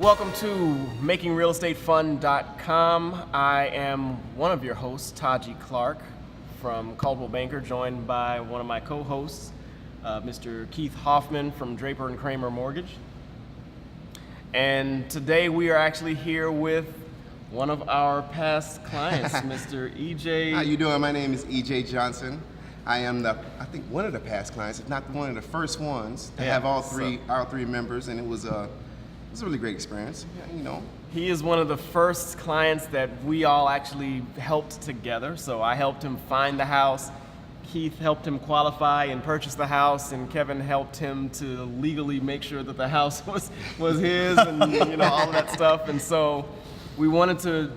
Welcome to MakingRealEstateFun.com. I am one of your hosts, Taji Clark from Coldwell Banker, joined by one of my co-hosts, Mr. Keith Hoffman from Draper & Kramer Mortgage. And today we are actually here with one of our past clients, Mr. EJ. How you doing? My name is EJ Johnson. I am I think one of the past clients, if not one of the first ones to have all three members, and it was a really great experience. You know, he is one of the first clients that we all actually helped together. So I helped him find the house, Keith helped him qualify and purchase the house, and Kevin helped him to legally make sure that the house was his, and all of that stuff. And so we wanted to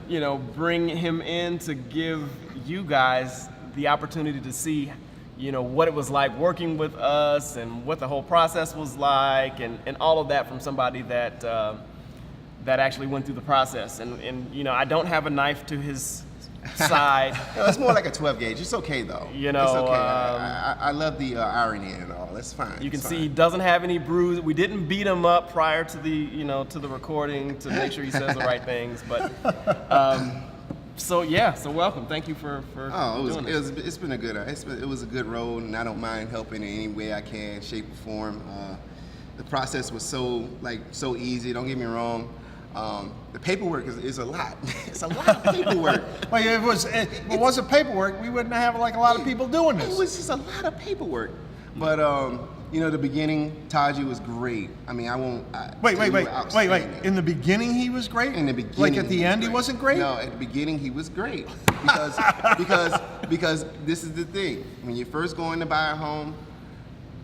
bring him in to give you guys the opportunity to see what it was like working with us and what the whole process was like, and all of that from somebody that actually went through the process. And I don't have a knife to his side. No, it's more like a 12 gauge. It's okay though. It's okay. I love the irony in it all. That's fine. You can see he doesn't have any bruise. We didn't beat him up prior to the to the recording to make sure he says the right things, but. So welcome. Thank you for doing this. It's been a good. It was a good road, and I don't mind helping in any way I can, shape or form. The process was so easy. Don't get me wrong. The paperwork is a lot. It's a lot of paperwork. Well, if it wasn't paperwork, we wouldn't have a lot of people doing this. It was just a lot of paperwork. But the beginning, Taji was great. I mean, I won't. Wait. In the beginning, he was great. In the beginning, like at the end, he wasn't great. No, at the beginning, he was great because this is the thing. When you first go in to buy a home,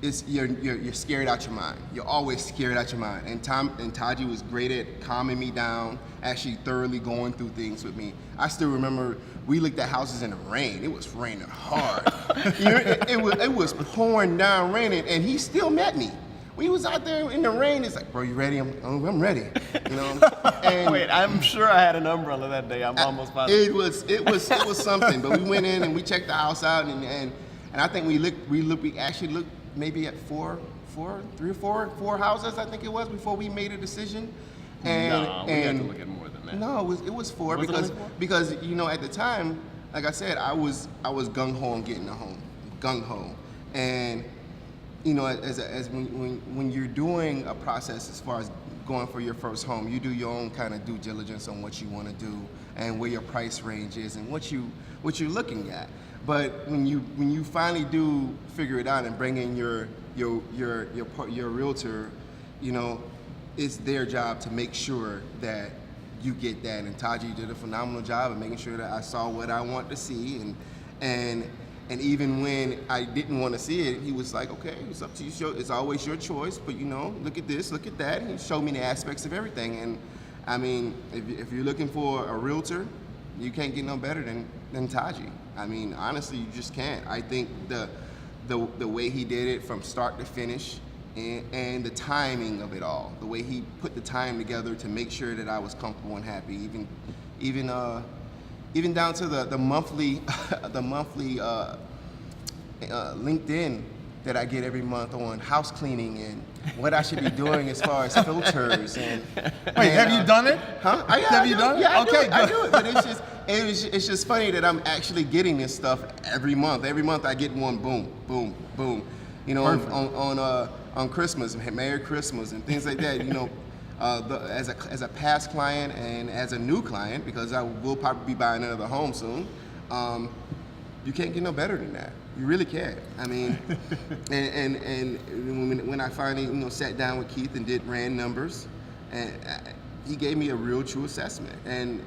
you're scared out your mind. You're always scared out your mind. And Taji was great at calming me down, actually thoroughly going through things with me. I still remember we looked at houses in the rain. It was raining hard. It was pouring down raining, and he still met me. When he was out there in the rain, it's like, bro, you ready? I'm ready. And wait, I'm sure I had an umbrella that day. I'm almost positive. It was something. But we went in and we checked the house out, and I think we actually looked maybe at four houses, I think it was, before we made a decision. We had to look at more than that. No, it was four because at the time, like I said, I was gung ho on getting a home, gung ho, and as when you're doing a process as far as going for your first home, you do your own kind of due diligence on what you want to do and where your price range is and what you're looking at. But when you finally do figure it out and bring in your realtor, it's their job to make sure that you get that. And Taji did a phenomenal job of making sure that I saw what I want to see, and even when I didn't want to see it, he was like, okay, it's up to you. It's always your choice, but look at this, look at that. And he showed me the aspects of everything. And I mean, if you're looking for a realtor, you can't get no better than Taji. I mean, honestly, you just can't. I think the way he did it from start to finish, and the timing of it all, the way he put the time together to make sure that I was comfortable and happy, even down to the monthly LinkedIn that I get every month on house cleaning and what I should be doing as far as filters and. Wait, have you done it? Huh? Have you done it? Yeah, okay, I do it. But it's just funny that I'm actually getting this stuff every month. Every month I get one. Boom, boom, boom. On Christmas, Merry Christmas and things like that. As a past client and as a new client, because I will probably be buying another home soon. You can't get no better than that. You really can't. I mean, and when I finally sat down with Keith and ran numbers, and he gave me a real true assessment. And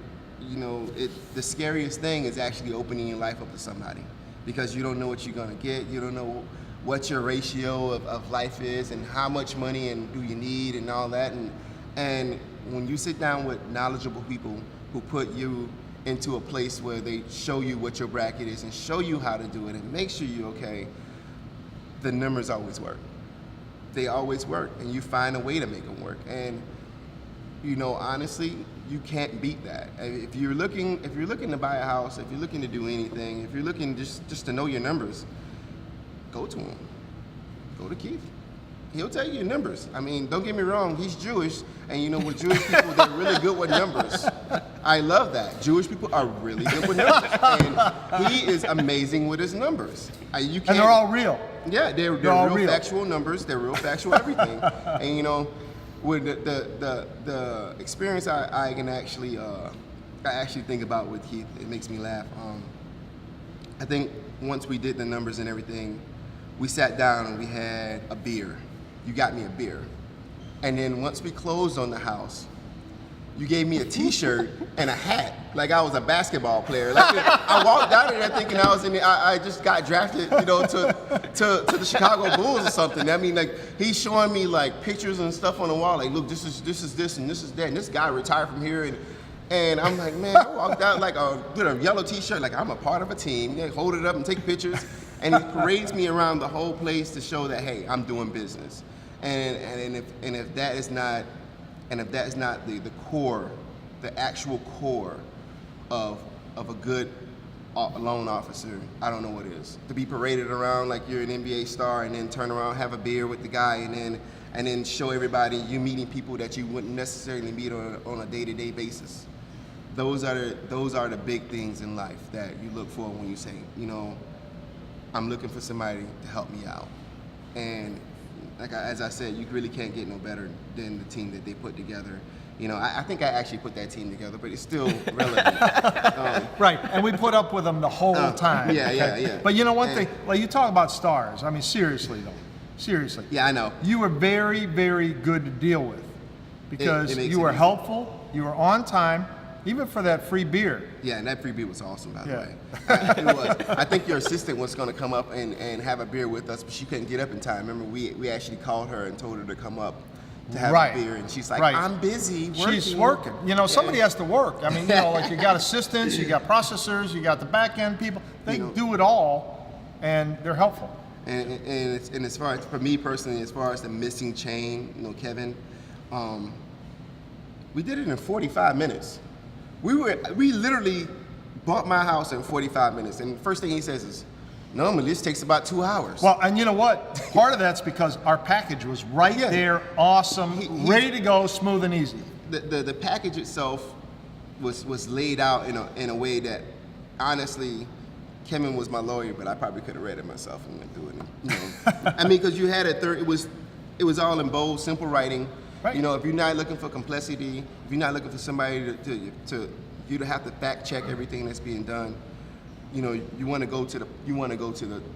the scariest thing is actually opening your life up to somebody, because you don't know what you're gonna get. You don't know what your ratio of life is and how much money and do you need and all that. And when you sit down with knowledgeable people who put you into a place where they show you what your bracket is and show you how to do it and make sure you're okay, the numbers always work. They always work, and you find a way to make them work. And honestly, you can't beat that. If you're looking to buy a house, if you're looking to do anything, if you're looking just to know your numbers, go to him. Go to Keith. He'll tell you your numbers. I mean, don't get me wrong, he's Jewish, and you know, with Jewish people, they're really good with numbers. I love that. Jewish people are really good with numbers, and he is amazing with his numbers. You can't, And they're all real. Yeah, they're all real real. factual numbers. They're real factual everything. And you know, with the experience I can actually I actually think about with Keith, it makes me laugh. I think once we did the numbers and everything, we sat down and we had a beer. You got me a beer. And then once we closed on the house, you gave me a T-shirt and a hat, like I was a basketball player. Like I walked out of there thinking I was I just got drafted, you know, to the Chicago Bulls or something. I mean, like he's showing me like pictures and stuff on the wall, like, look, this is this and this is that, and this guy retired from here, and I'm like, man, I walked out like with a yellow T-shirt, like I'm a part of a team. They hold it up and take pictures, and he parades me around the whole place to show that, hey, I'm doing business. And if that is not the core, the actual core of a good loan officer, I don't know what is. To be paraded around like you're an NBA star and then turn around, have a beer with the guy, and then show everybody you meeting people that you wouldn't necessarily meet on a day-to-day basis. Those are the big things in life that you look for when you say, you know, I'm looking for somebody to help me out. And as I said, you really can't get no better than the team that they put together. You know, I think I actually put that team together, but it's still relevant. Right, and we put up with them the whole time. Yeah. But you know one thing, like you talk about stars. I mean, seriously though, seriously. Yeah, I know. You were very, very good to deal with because you were helpful. You were on time, even for that free beer. Yeah, and that free beer was awesome, by the Yeah. way. It was. I think your assistant was going to come up and have a beer with us, but she couldn't get up in time. Remember, we actually called her and told her to come up to have a beer, and she's like, I'm busy working. She's working. You know, somebody has to work. I mean, you know, like you got assistants, you got processors, you got the back end people. They do it all, and they're helpful. And as far as, for me personally, as far as the missing chain, you know, Kevin, we did it in 45 minutes. We literally bought my house in 45 minutes, and the first thing he says is, normally this takes about 2 hours. Well, and you know what? Part of that's because our package was right there, awesome, ready to go, smooth and easy. The package itself was laid out in a way that, honestly, Kevin was my lawyer, but I probably could have read it myself and went through it. You know, I mean, because you had it was all in bold, simple writing. Right. You know, if you're not looking for complexity, if you're not looking for somebody to you to have to fact check everything that's being done, you know, you want to go to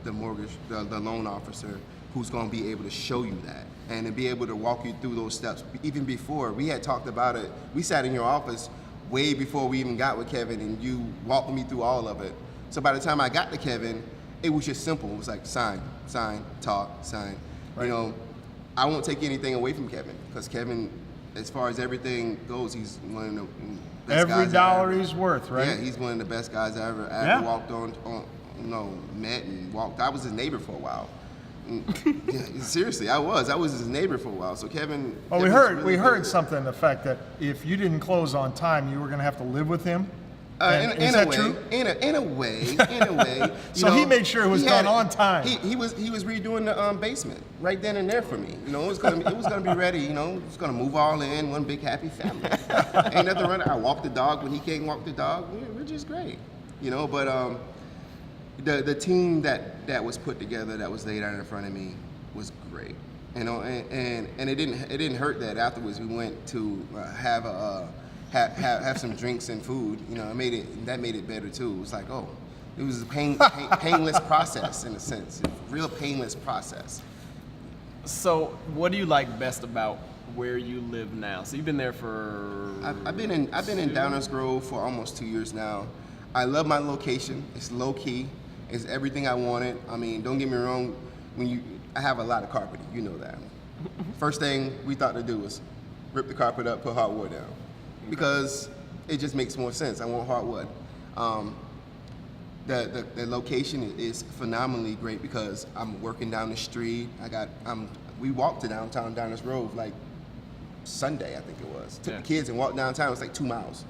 the mortgage, the loan officer who's going to be able to show you that and to be able to walk you through those steps. Even before we had talked about it, we sat in your office way before we even got with Kevin, and you walked me through all of it. So by the time I got to Kevin, it was just simple. It was like sign, talk, sign. Right. You know, I won't take anything away from Kevin because Kevin, as far as everything goes, he's one of the best guys. Every dollar he's worth, right? Yeah, he's one of the best guys I ever walked on, met and walked. I was his neighbor for a while. Yeah, seriously, I was his neighbor for a while. So Kevin. Well, we heard something to the fact that if you didn't close on time, you were going to have to live with him. Is that true? In a way. So he made sure it was done on time. He was redoing the basement right then and there for me. You know, it was gonna be ready. You know, it was gonna move all in one big happy family. Ain't nothing wrong. I walk the dog when he can't walk the dog. We're just great. You know, but the team that was put together, that was laid out in front of me, was great. You know, and it didn't hurt that afterwards we went to have some drinks and food. You know, that made it better too. It was like, it was a painless process in a sense, a real painless process. So, what do you like best about where you live now? So you've been there for. I've been in Downers Grove for almost 2 years now. I love my location. It's low key. It's everything I wanted. I mean, don't get me wrong. I have a lot of carpeting. You know that. First thing we thought to do was rip the carpet up, put hardwood down. Because it just makes more sense. I want hardwood. The location is phenomenally great because I'm working down the street. We walked to downtown Downers Grove like Sunday, I think it was. Took the kids and walked downtown. It was like 2 miles.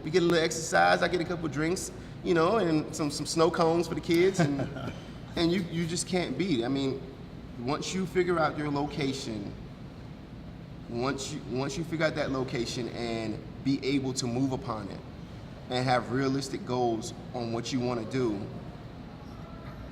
We get a little exercise. I get a couple drinks, you know, and some snow cones for the kids, and you just can't beat it. I mean, once you figure out your location, once you figure out that location and be able to move upon it and have realistic goals on what you want to do,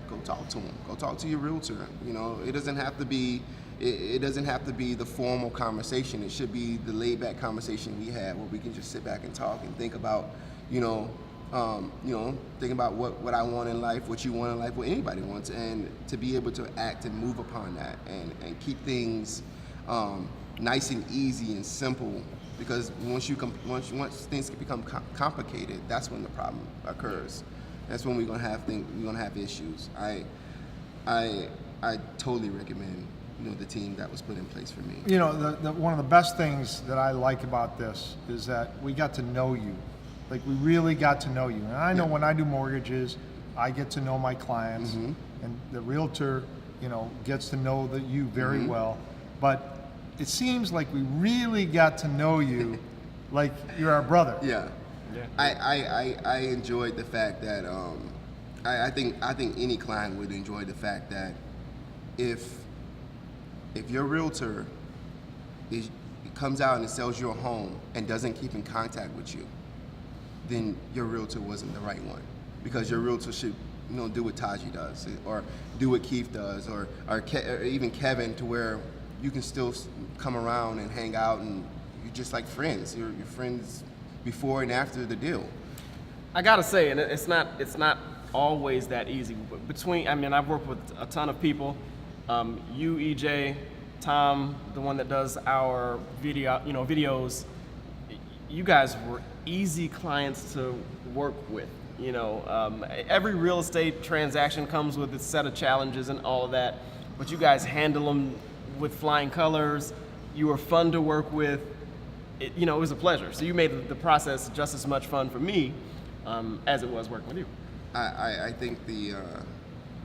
go talk to them. Go talk to your realtor. You know, it doesn't have to be the formal conversation. It should be the laid back conversation we have where we can just sit back and talk and think about, think about what I want in life, what you want in life, what anybody wants, and to be able to act and move upon that and keep things nice and easy and simple. Because once things become complicated, that's when the problem occurs. That's when we're gonna have issues. I totally recommend the team that was put in place for me. You know, one of the best things that I like about this is that we got to know you. Like, we really got to know you. And I know when I do mortgages, I get to know my clients, and the realtor, gets to know you very well. But it seems like we really got to know you like you're our brother. Yeah. I enjoyed the fact that I think any client would enjoy the fact that if your realtor comes out and sells your home and doesn't keep in contact with you, then your realtor wasn't the right one. Because your realtor should do what Taji does, or do what Keith does, or even Kevin, to where you can still come around and hang out, and you're just like friends. You're friends before and after the deal. I gotta say, and it's not always that easy. I've worked with a ton of people. You, EJ, Tom, the one that does our videos. You guys were easy clients to work with. Every real estate transaction comes with its set of challenges and all of that, but you guys handle them with flying colors. You were fun to work with. It was a pleasure. So you made the process just as much fun for me as it was working with you. I think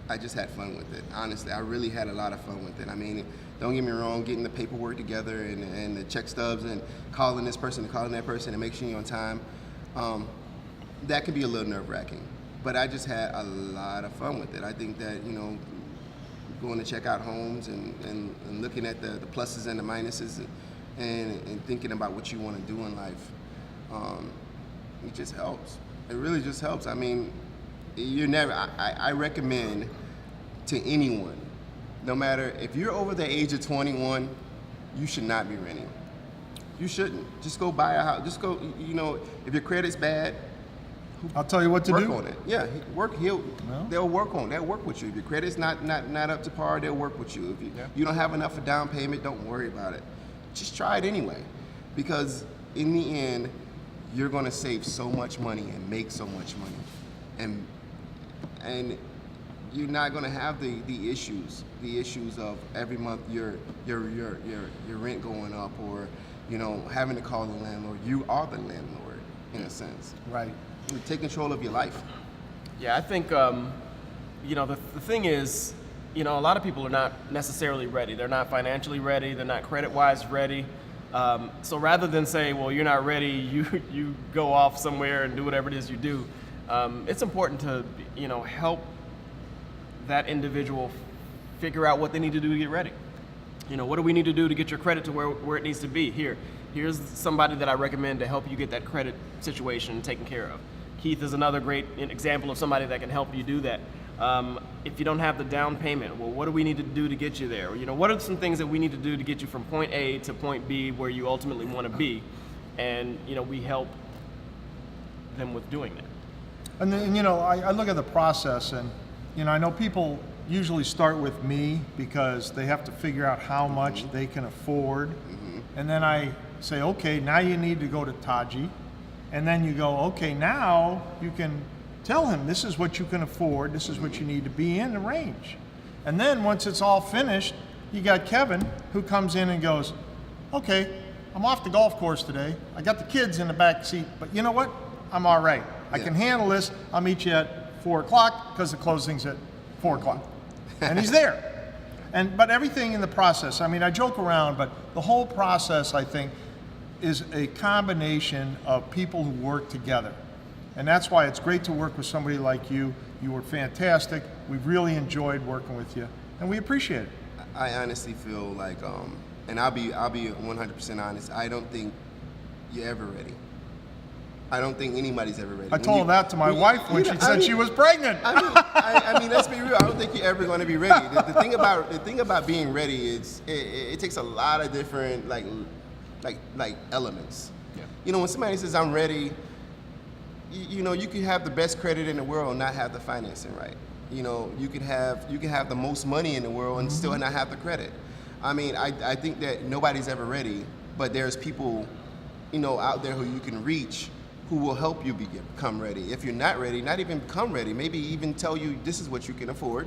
I just had fun with it. Honestly, I really had a lot of fun with it. I mean, don't get me wrong, getting the paperwork together and the check stubs and calling this person and calling that person and make sure you're on time, that can be a little nerve-wracking. But I just had a lot of fun with it. I think that, going to check out homes and looking at the pluses and the minuses and thinking about what you want to do in life, it just helps. It really just helps. I mean, I recommend to anyone, no matter if you're over the age of 21, you should not be renting. You shouldn't. Just go buy a house. Just go, if your credit's bad, I'll tell you what to do. Work on it. Yeah, they'll work on it. They'll work with you. If your credit's not up to par, they'll work with you. If you don't have enough for down payment, don't worry about it. Just try it anyway. Because in the end, you're gonna save so much money and make so much money. And you're not gonna have the issues of every month your rent going up, or having to call the landlord. You are the landlord in a sense. Right. You take control of your life. Yeah, I think the thing is, a lot of people are not necessarily ready. They're not financially ready. They're not credit-wise ready. So rather than say, well, you're not ready, you go off somewhere and do whatever it is you do, it's important to help that individual figure out what they need to do to get ready. What do we need to do to get your credit to where it needs to be? Here's somebody that I recommend to help you get that credit situation taken care of. Keith is another great example of somebody that can help you do that. If you don't have the down payment, well, what do we need to do to get you there? What are some things that we need to do to get you from point A to point B where you ultimately want to be? And, we help them with doing that. And then, I look at the process, and, I know people usually start with me because they have to figure out how much they can afford. And then I say, okay, now you need to go to Taji. And then you go, okay, now you can tell him this is what you can afford, this is what you need to be in the range. And then once it's all finished, you got Kevin who comes in and goes, okay, I'm off the golf course today. I got the kids in the back seat, but you know what? I'm all right. I can handle this. I'll meet you at 4 o'clock because the closing's at 4 o'clock. And he's there. But everything in the process, I joke around, but the whole process, I think, is a combination of people who work together. And that's why it's great to work with somebody like you. You were fantastic. We've really enjoyed working with you, and we appreciate it. I honestly feel like, and I'll be 100% honest. I don't think you're ever ready. I don't think anybody's ever ready. I told that to my wife when she said she was pregnant. I mean, let's be real. I don't think you're ever going to be ready. The thing about being ready is it takes a lot of different like elements. Yeah. You know, when somebody says I'm ready, you know, you can have the best credit in the world and not have the financing right. You know, you can have the most money in the world and still not have the credit. I mean, I think that nobody's ever ready, but there's people, you know, out there who you can reach who will help you become ready. If you're not ready, not even become ready, maybe even tell you this is what you can afford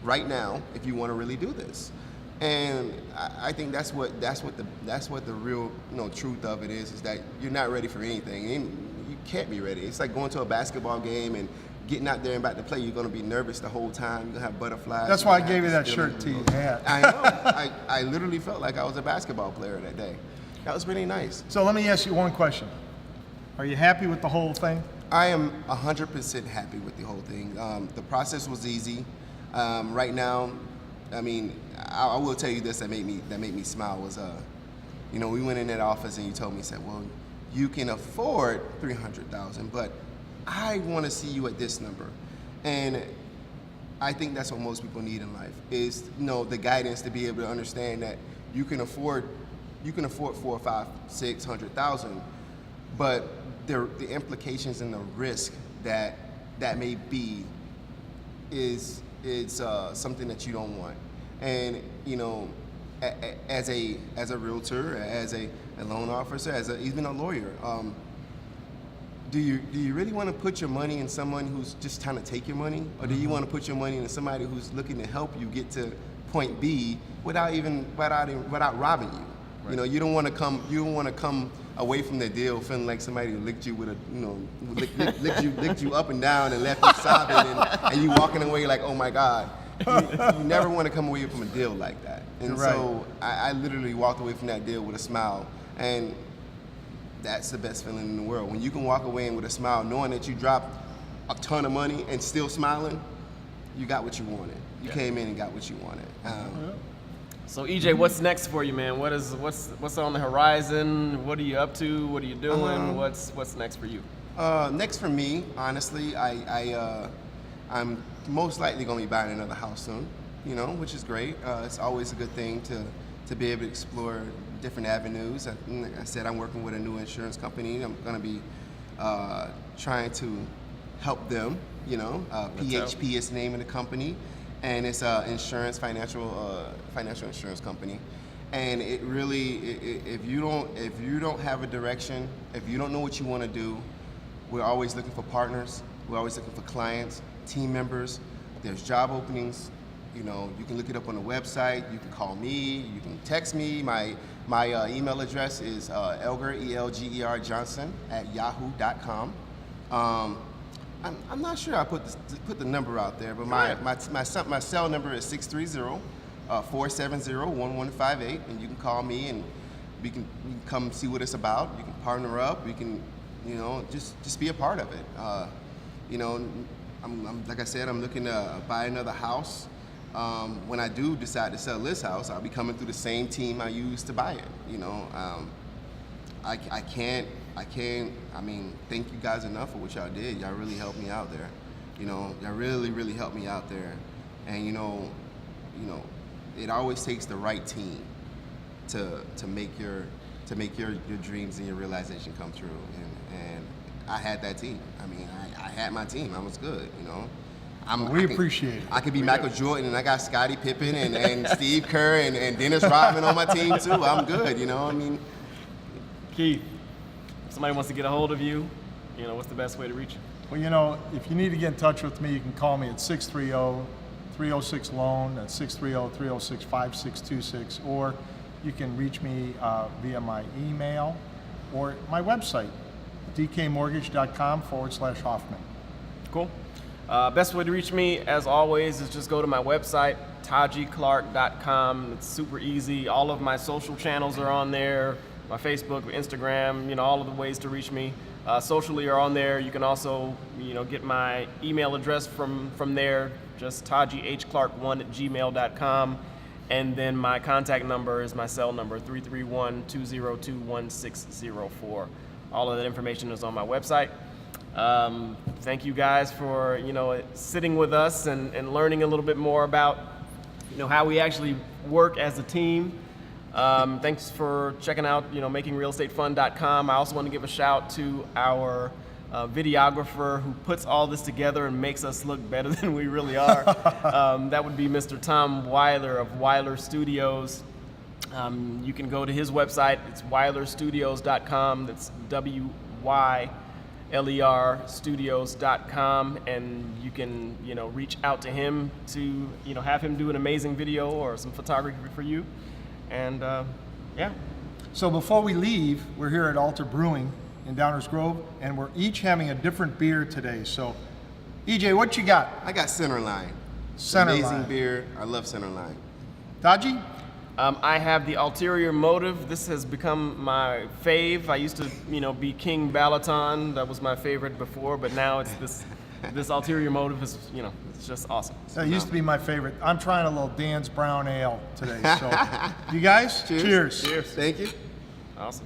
right now if you want to really do this. And I think that's what the real, you know, truth of it is that you're not ready for anything. And you can't be ready. It's like going to a basketball game and getting out there and about to play. You're going to be nervous the whole time. You're going to have butterflies. That's why I gave you that shirt to your hat. I know. I literally felt like I was a basketball player that day. That was really nice. So let me ask you one question. Are you happy with the whole thing? I am 100% happy with the whole thing. The process was easy. Right now, I mean, I will tell you this that made me smile was, you know, we went in that office and you told me, said, well, you can afford $300,000, but I want to see you at this number. And I think that's what most people need in life is, you know, the guidance to be able to understand that you can afford $400,000, $500,000, $600,000, but the implications and the risk that may be is something that you don't want. And you know, as a realtor, as a loan officer, even a lawyer, do you really want to put your money in someone who's just trying to take your money, or do you want to put your money in somebody who's looking to help you get to point B without robbing you? Right. You know, you don't want to come away from the deal feeling like somebody licked you with licked you up and down and left you sobbing and you walking away like, oh my God. You never want to come away from a deal like that. And right. So I literally walked away from that deal with a smile, and that's the best feeling in the world. When you can walk away with a smile knowing that you dropped a ton of money and still smiling, you got what you wanted. You came in and got what you wanted. So EJ, what's next for you, man? What's on the horizon? What are you up to? What are you doing? What's next for you? Next for me, honestly, I'm most likely going to be buying another house soon, you know, which is great. It's always a good thing to be able to explore different avenues. Like I said, I'm working with a new insurance company. I'm going to be trying to help them, you know. PHP is the name of the company. And it's a financial insurance company, and it really, if you don't have a direction, if you don't know what you want to do, we're always looking for partners. We're always looking for clients, team members. There's job openings. You know, you can look it up on the website. You can call me. You can text me. My email address is Elger ELGER Johnson @yahoo.com. I'm not sure I put the number out there, but my cell number is 630-470-1158, and you can call me and you can come see what it's about. You can partner up. We can, you know, just be a part of it. You know, I'm like I said, I'm looking to buy another house. When I do decide to sell this house, I'll be coming through the same team I used to buy it. You know, I mean, thank you guys enough for what y'all did. Y'all really helped me out there. You know, y'all really helped me out there. And you know, it always takes the right team to make your dreams and your realization come true. And I had that team. I mean, I had my team. I was good. You know. We appreciate it. I could be Michael Jordan, and I got Scottie Pippen and Steve Kerr and Dennis Rodman on my team too. I'm good. You know. I mean. Keith, if somebody wants to get a hold of you, you know, what's the best way to reach you? Well, you know, if you need to get in touch with me, you can call me at 630-306-LOAN. That's 630-306-5626. Or you can reach me via my email or my website, dkmortgage.com/Hoffman. Cool. Best way to reach me, as always, is just go to my website, tajiclark.com. It's super easy. All of my social channels are on there. My Facebook, Instagram, you know, all of the ways to reach me socially are on there. You can also, you know, get my email address from there, just tajihclark1@gmail.com. And then my contact number is my cell number, 331-202-1604. All of that information is on my website. Thank you guys for, sitting with us and learning a little bit more about, how we actually work as a team. Thanks for checking out, makingrealestatefun.com. I also want to give a shout to our videographer who puts all this together and makes us look better than we really are. That would be Mr. Tom Weiler of Weiler Studios. You can go to his website. It's weilerstudios.com. That's WYLER studios.com, and you can, reach out to him to, have him do an amazing video or some photography for you. And yeah. So before we leave, we're here at Altar Brewing in Downers Grove, and we're each having a different beer today. So, EJ, what you got? I got Centerline. Centerline. Amazing beer. I love Centerline. Taji? I have the Ulterior Motive. This has become my fave. I used to, be King Balaton. That was my favorite before, but now it's this Ulterior Motive is, it's just awesome. That used to be my favorite. I'm trying a little Dan's Brown Ale today. So, you guys, Cheers. Cheers. Cheers. Thank you. Awesome.